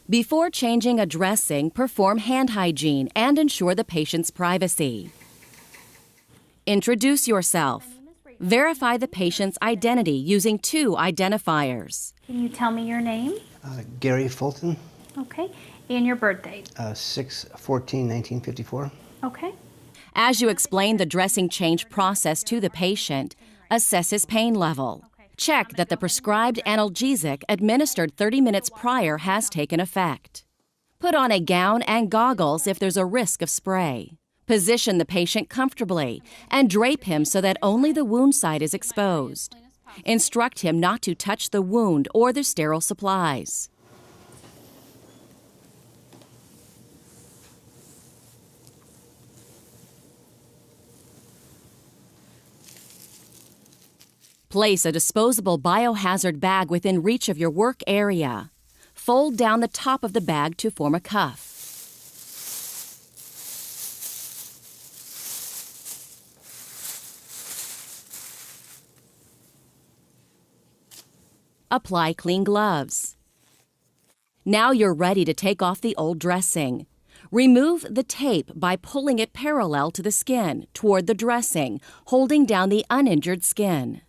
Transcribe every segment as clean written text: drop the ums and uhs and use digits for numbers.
Before changing a dressing, perform hand hygiene and ensure the patient's privacy. Introduce yourself. Verify the patient's identity using 2 identifiers. Can you tell me your name? Gary Fulton. Okay. And your birth date? 6/14/1954. Okay. As you explain the dressing change process to the patient, assess his pain level. Check that the prescribed analgesic administered 30 minutes prior has taken effect. Put on a gown and goggles if there's a risk of spray. Position the patient comfortably and drape him so that only the wound site is exposed. Instruct him not to touch the wound or the sterile supplies. Place a disposable biohazard bag within reach of your work area. Fold down the top of the bag to form a cuff. Apply clean gloves. Now you're ready to take off the old dressing. Remove the tape by pulling it parallel to the skin toward the dressing, holding down the uninjured skin.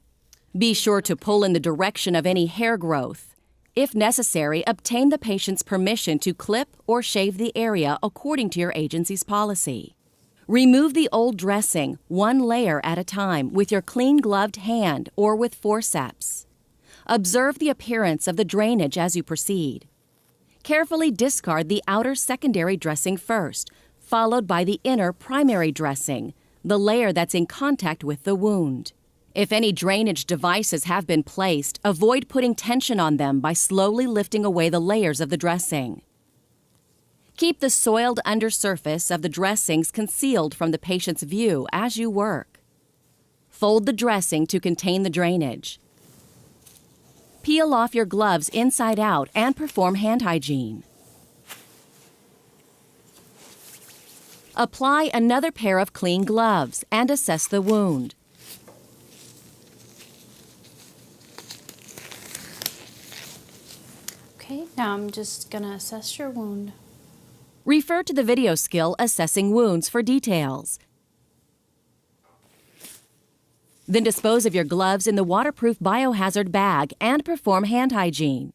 Be sure to pull in the direction of any hair growth. If necessary, obtain the patient's permission to clip or shave the area according to your agency's policy. Remove the old dressing 1 layer at a time with your clean gloved hand or with forceps. Observe the appearance of the drainage as you proceed. Carefully discard the outer secondary dressing first, followed by the inner primary dressing, the layer that's in contact with the wound. If any drainage devices have been placed, avoid putting tension on them by slowly lifting away the layers of the dressing. Keep the soiled undersurface of the dressings concealed from the patient's view as you work. Fold the dressing to contain the drainage. Peel off your gloves inside out and perform hand hygiene. Apply another pair of clean gloves and assess the wound. Okay, now I'm just going to assess your wound. Refer to the video skill Assessing Wounds for details. Then dispose of your gloves in the waterproof biohazard bag and perform hand hygiene.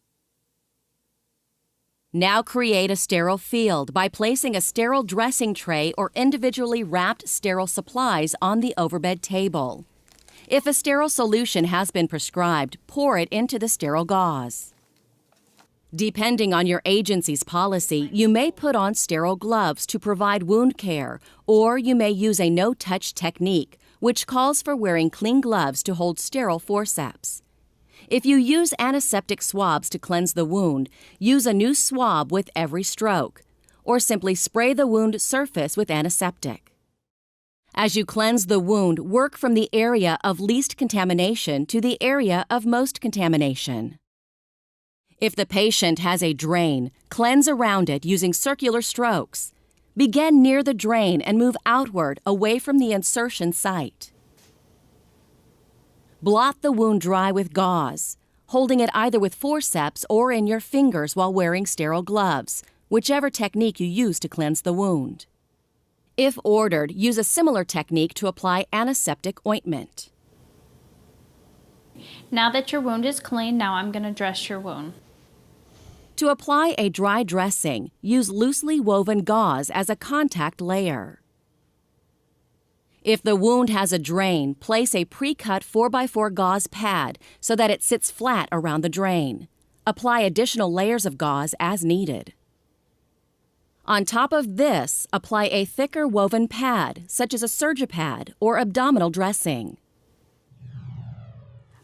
Now create a sterile field by placing a sterile dressing tray or individually wrapped sterile supplies on the overbed table. If a sterile solution has been prescribed, pour it into the sterile gauze. Depending on your agency's policy, you may put on sterile gloves to provide wound care, or you may use a no-touch technique, which calls for wearing clean gloves to hold sterile forceps. If you use antiseptic swabs to cleanse the wound, use a new swab with every stroke, or simply spray the wound surface with antiseptic. As you cleanse the wound, work from the area of least contamination to the area of most contamination. If the patient has a drain, cleanse around it using circular strokes. Begin near the drain and move outward away from the insertion site. Blot the wound dry with gauze, holding it either with forceps or in your fingers while wearing sterile gloves, whichever technique you use to cleanse the wound. If ordered, use a similar technique to apply antiseptic ointment. Now that your wound is clean, now I'm going to dress your wound. To apply a dry dressing, use loosely woven gauze as a contact layer. If the wound has a drain, place a pre-cut 4x4 gauze pad so that it sits flat around the drain. Apply additional layers of gauze as needed. On top of this, apply a thicker woven pad, such as a Surgipad or abdominal dressing.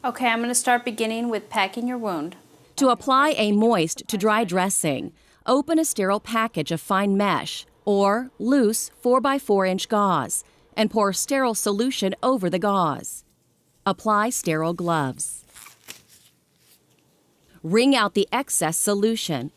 Okay, I'm going to start beginning with packing your wound. To apply a moist to dry dressing, open a sterile package of fine mesh or loose 4x4-inch gauze and pour sterile solution over the gauze. Apply sterile gloves. Wring out the excess solution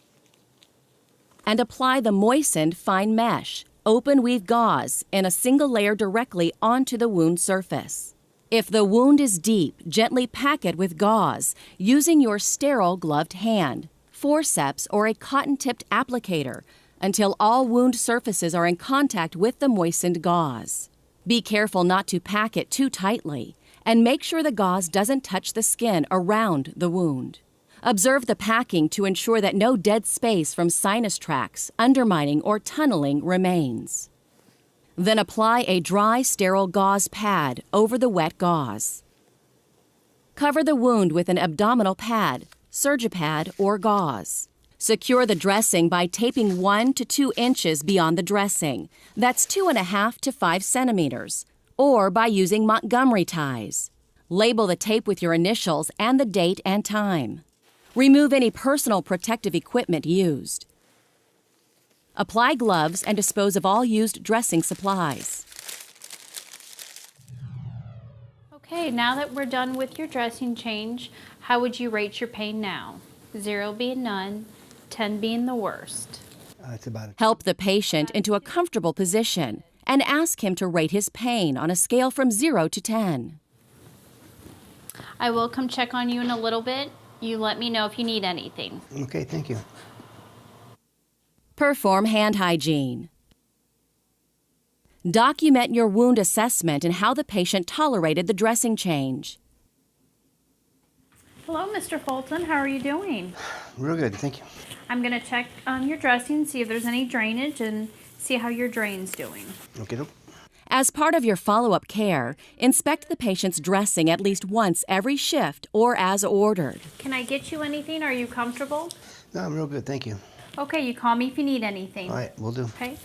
and apply the moistened fine mesh, open weave gauze in a single layer directly onto the wound surface. If the wound is deep, gently pack it with gauze using your sterile gloved hand, forceps or a cotton-tipped applicator until all wound surfaces are in contact with the moistened gauze. Be careful not to pack it too tightly, and make sure the gauze doesn't touch the skin around the wound. Observe the packing to ensure that no dead space from sinus tracts, undermining, or tunneling remains. Then apply a dry, sterile gauze pad over the wet gauze. Cover the wound with an abdominal pad, Surgipad, or gauze. Secure the dressing by taping 1 to 2 inches beyond the dressing, that's 2.5 to 5 centimeters, or by using Montgomery ties. Label the tape with your initials and the date and time. Remove any personal protective equipment used. Apply gloves and dispose of all used dressing supplies. Okay, now that we're done with your dressing change, how would you rate your pain now? 0 being none, 10 being the worst. It's about it. Help the patient into a comfortable position and ask him to rate his pain on a scale from 0 to 10. I will come check on you in a little bit. You let me know if you need anything. Okay, thank you. Perform hand hygiene. Document your wound assessment and how the patient tolerated the dressing change. Hello, Mr. Fulton. How are you doing? Real good, thank you. I'm going to check on your dressing, see if there's any drainage, and see how your drain's doing. Okay, doke. As part of your follow-up care, inspect the patient's dressing at least once every shift or as ordered. Can I get you anything? Are you comfortable? No, I'm real good, thank you. Okay, you call me if you need anything. All right, will do. Okay.